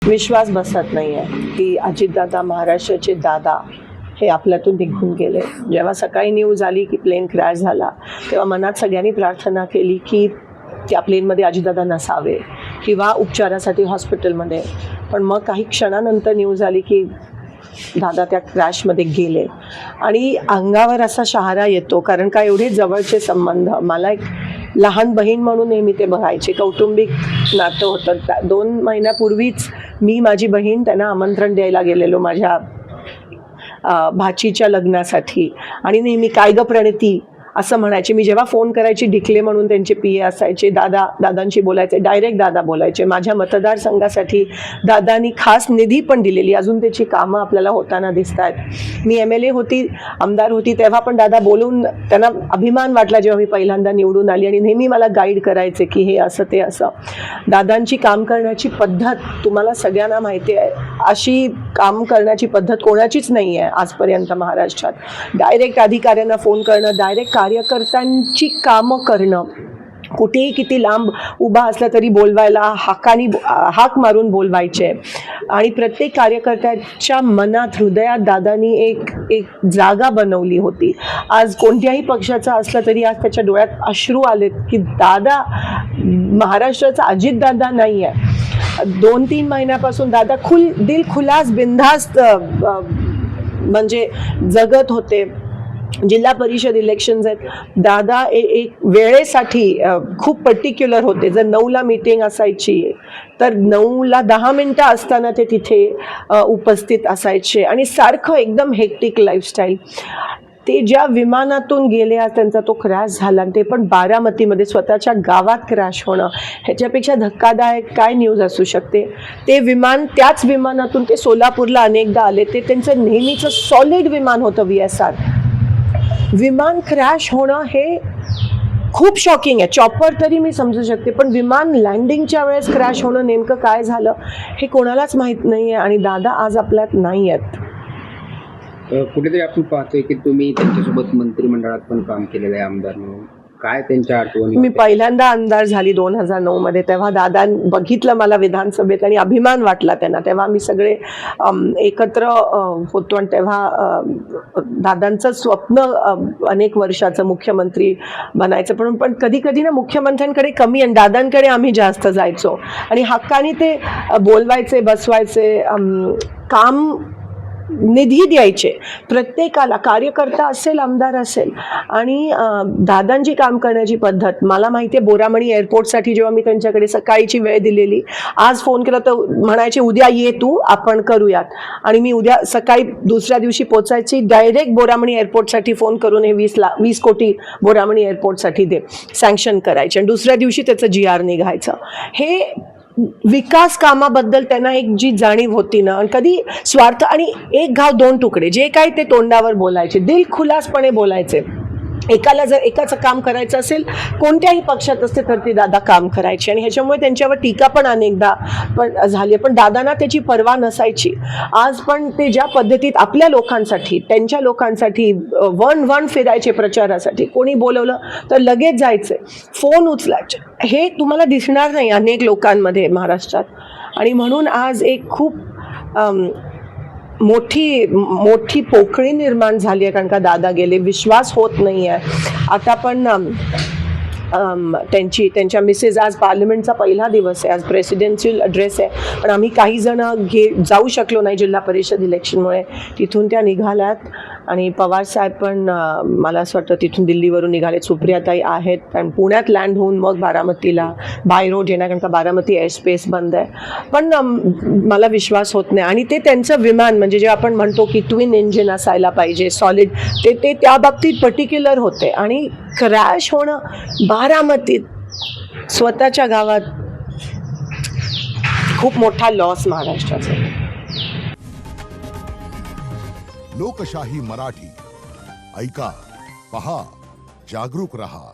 विश्वास बसत नाही आहे की अजितदादा, महाराष्ट्राचे दादा हे आपल्यातून निघून गेले. जेव्हा सकाळी न्यूज आली की प्लेन क्रॅश झाला, तेव्हा मनात सगळ्यांनी प्रार्थना केली की त्या प्लेनमध्ये अजितदादा नसावे किंवा उपचारासाठी हॉस्पिटलमध्ये. पण मग काही क्षणानंतर न्यूज आली की दादा त्या क्रॅशमध्ये गेले आणि अंगावर असा शहारा येतो, कारण का एवढे जवळचे संबंध. मला एक लहान बहीण म्हणून नेहमी ते बघायचे, कौटुंबिक नातं होतं. 2 महिन्यापूर्वीच मी माझी बहीण त्यांना आमंत्रण द्यायला गेलेलो माझ्या भाचीच्या लग्नासाठी, आणि नेहमी काय ग प्रणिती असं म्हणायचे. मी जेव्हा फोन करायची, डिकले म्हणून त्यांचे पी ए असायचे, दादांशी बोलायचे, डायरेक्ट दादा बोलायचे. माझ्या मतदारसंघासाठी दादांनी खास निधी पण दिलेली, अजून त्याची कामं आपल्याला होताना दिसत आहेत. मी MLA होती, आमदार होती, तेव्हा पण दादा बोलून त्यांना अभिमान वाटला जेव्हा मी पहिल्यांदा निवडून आली, आणि नेहमी मला गाईड करायचे की हे असं ते असं. दादांची काम करण्याची पद्धत तुम्हाला सगळ्यांना माहिती आहे, अशी काम करण्याची पद्धत कोणाचीच नाही आहे आजपर्यंत महाराष्ट्रात. डायरेक्ट अधिकाऱ्यांना फोन करणं, डायरेक्ट कार्यकर्त्यांची कामं करणं, कुठेही किती लांब उभा असला तरी बोलवायला हाक मारून बोलवायचे, आणि प्रत्येक कार्यकर्त्याच्या मनात, हृदयात दादांनी एक जागा बनवली होती. आज कोणत्याही पक्षाचा असला तरी आज त्याच्या डोळ्यात अश्रू आलेत की दादा महाराष्ट्राचा अजितदादा नाही आहे. 2-3 महिन्यापासून दादा दिल खुलास बिनधास्त म्हणजे जगत होते. जिल्हा परिषद इलेक्शन्स आहेत, दादा एक वेळेसाठी खूप पर्टिक्युलर होते. जर 9ला मीटिंग असायची तर 9ला 10 मिनटं असताना ते तिथे उपस्थित असायचे, आणि सारखं एकदम हेक्टिक लाईफस्टाईल. ते ज्या विमानातून गेले, आज त्यांचा तो क्रॅश झाला, आणि ते पण बारामतीमध्ये स्वतःच्या गावात क्रॅश होणं, ह्याच्यापेक्षा धक्कादायक काय न्यूज असू शकते. ते विमान, त्याच विमानातून ते सोलापूरला अनेकदा आले. ते त्यांचं नेहमीचं सॉलिड विमान होतं VSR. विमान क्रॅश होणं हे खूप शॉकिंग आहे. चॉपर तरी मी समजू शकते, पण विमान लँडिंगच्या वेळेस क्रॅश होणं, नेमकं काय झालं हे कोणालाच माहीत नाही आहे, आणि दादा आज आपल्यात नाही आहेत. कुठेतरी आपण पाहतोय की तुम्ही त्यांच्यासोबत मंत्रिमंडळात पण काम केलेलं आहे आमदार म्हणून. काय त्यांच्या आठवणी? मी पहिल्यांदा आमदार झाली 2009 मध्ये, तेव्हा दादा बघितलं मला विधानसभेत आणि अभिमान वाटला त्यांना. तेव्हा आम्ही सगळे एकत्र होतो, आणि तेव्हा दादांचं स्वप्न अनेक वर्षाचं मुख्यमंत्री बनायचं. पण कधी कधी ना मुख्यमंत्र्यांकडे कमी आणि दादांकडे आम्ही जास्त जायचो, आणि हक्कानी ते बोलवायचे, बसवायचे, काम निधी द्यायचे प्रत्येकाला, कार्यकर्ता असेल, आमदार असेल. आणि दादांची काम करण्याची पद्धत मला माहिती आहे. बोरामणी एअरपोर्टसाठी जेव्हा मी त्यांच्याकडे सकाळीची वेळ दिलेली, आज फोन केला तर म्हणायचे उद्या ये तू, आपण करूयात. आणि मी उद्या सकाळी दुसऱ्या दिवशी पोचायची, डायरेक्ट बोरामणी एअरपोर्टसाठी फोन करून हे 20 कोटी बोरामणी एअरपोर्टसाठी दे, सँक्शन करायचे, आणि दुसऱ्या दिवशी त्याचं GR निघायचं. हे विकास कामाबद्दल त्यांना एक जी जाणीव होती ना, कधी स्वार्थ, आणि एक घाव 2 तुकडे, जे काय ते तोंडावर बोलायचे, दिलखुलासपणे बोलायचे. एकाला जर एकाचं काम करायचं असेल, कोणत्याही पक्षात असते, तर ते दादा काम करायचे, आणि ह्याच्यामुळे त्यांच्यावर टीका पण अनेकदा झाली, पण दादांना त्याची पर्वा नसायची. आज पण ते ज्या पद्धतीत आपल्या लोकांसाठी, त्यांच्या लोकांसाठी वन फिरायचे प्रचारासाठी, कोणी बोलवलं तर लगेच जायचे, फोन उचलायचे. हे तुम्हाला दिसणार नाही अनेक लोकांमध्ये महाराष्ट्रात. आणि म्हणून आज एक खूप मोठी पोकळी निर्माण झाली आहे, कारण का दादा गेले. विश्वास होत नाही आहे. आता पण त्यांच्या मिसेस, आज पार्लमेंटचा पहिला दिवस आहे, आज प्रेसिडेन्शियल ॲड्रेस आहे, पण आम्ही काही जण जाऊ शकलो नाही जिल्हा परिषद इलेक्शनमुळे. तिथून त्या निघाल्यात, आणि पवार साहेब पण मला असं वाटतं तिथून दिल्लीवरून निघाले. सुप्रियाताई आहेत, आणि पुण्यात लँड होऊन मग बारामतीला बाय रोड येणार, कारण का बारामती एअरस्पेस बंद आहे. पण मला विश्वास होत नाही. आणि ते त्यांचं विमान, म्हणजे जे आपण म्हणतो की ट्विन इंजिन असायला पाहिजे, सॉलिड, ते त्या बाबतीत पर्टिक्युलर होते. आणि क्रॅश होणं बारामतीत, स्वतःच्या गावात, खूप मोठा लॉस महाराष्ट्राचा. लोकशाही मराठी ऐका, पहा, जागरूक रहा.